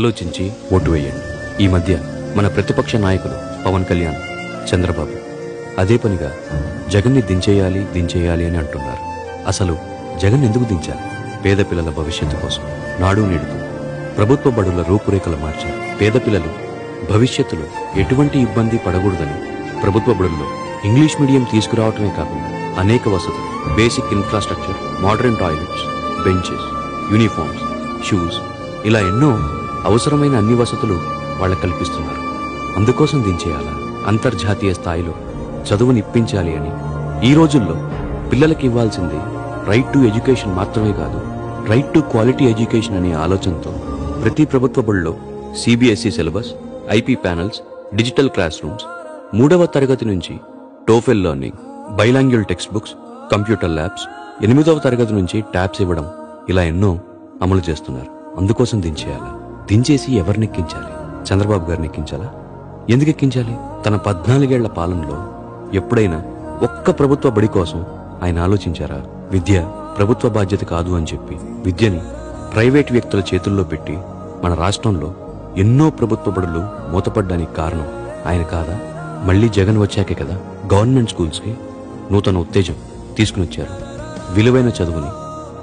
ఆలోచించి ఓటు వేయండి. ఈ మధ్య మన ప్రతిపక్ష నాయకులు పవన్ కళ్యాణ్, చంద్రబాబు అదే పనిగా జగన్ని దించేయాలి అని అంటున్నారు. అసలు జగన్ ఎందుకు దించాలి? పేద పిల్లల భవిష్యత్తు కోసం నాడు నేడుతూ ప్రభుత్వ బడుల రూపురేఖలు మార్చారు. పేద పిల్లలు భవిష్యత్తులో ఎటువంటి ఇబ్బంది పడకూడదని ప్రభుత్వ బడుల్లో ఇంగ్లీష్ మీడియం తీసుకురావటమే కాకుండా అనేక వసతులు, basic infrastructure, modern toilets, benches, uniforms, shoes ఇలా ఎన్నో అవసరమైన అన్ని వసతులు వాళ్ళకు కల్పిస్తున్నారు. అందుకోసం దించేయాలా? అంతర్జాతీయ స్థాయిలో చదువునిప్పించాలి అని ఈ రోజుల్లో పిల్లలకి ఇవ్వాల్సింది రైట్ టు ఎడ్యుకేషన్ మాత్రమే కాదు, రైట్ టు క్వాలిటీ ఎడ్యుకేషన్ అనే ఆలోచనతో ప్రతి ప్రభుత్వ బడిలో CBSE syllabus, IP panels, digital classrooms, 3వ తరగతి నుంచి TOEFL learning, bilingual textbooks, computer labs, 8వ తరగతి నుంచి ట్యాబ్స్ ఇవ్వడం ఇలా ఎన్నో అమలు చేస్తున్నారు. అందుకోసం దించేయాలా? దించేసి ఎవరినెక్కించాలి? చంద్రబాబు గారిని ఎక్కించాలా? ఎందుకు ఎక్కించాలి? తన 14 ఏళ్ల పాలనలో ఎప్పుడైనా ఒక్క ప్రభుత్వ బడి కోసం ఆయన ఆలోచించారా? విద్య ప్రభుత్వ బాధ్యత కాదు అని చెప్పి విద్యని ప్రైవేట్ వ్యక్తుల చేతుల్లో పెట్టి మన రాష్ట్రంలో ఎన్నో ప్రభుత్వ బడులు మూతపడ్డానికి కారణం ఆయన కాదా? మళ్లీ జగన్ వచ్చాకే కదా గవర్నమెంట్ స్కూల్స్కి నూతన ఉత్తేజం తీసుకుని వచ్చారు. విలువైన చదువుని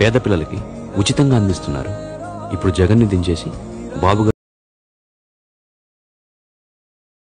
పేద పిల్లలకి ఉచితంగా అందిస్తున్నారు. ఇప్పుడు జగన్ని దించేసి బాబు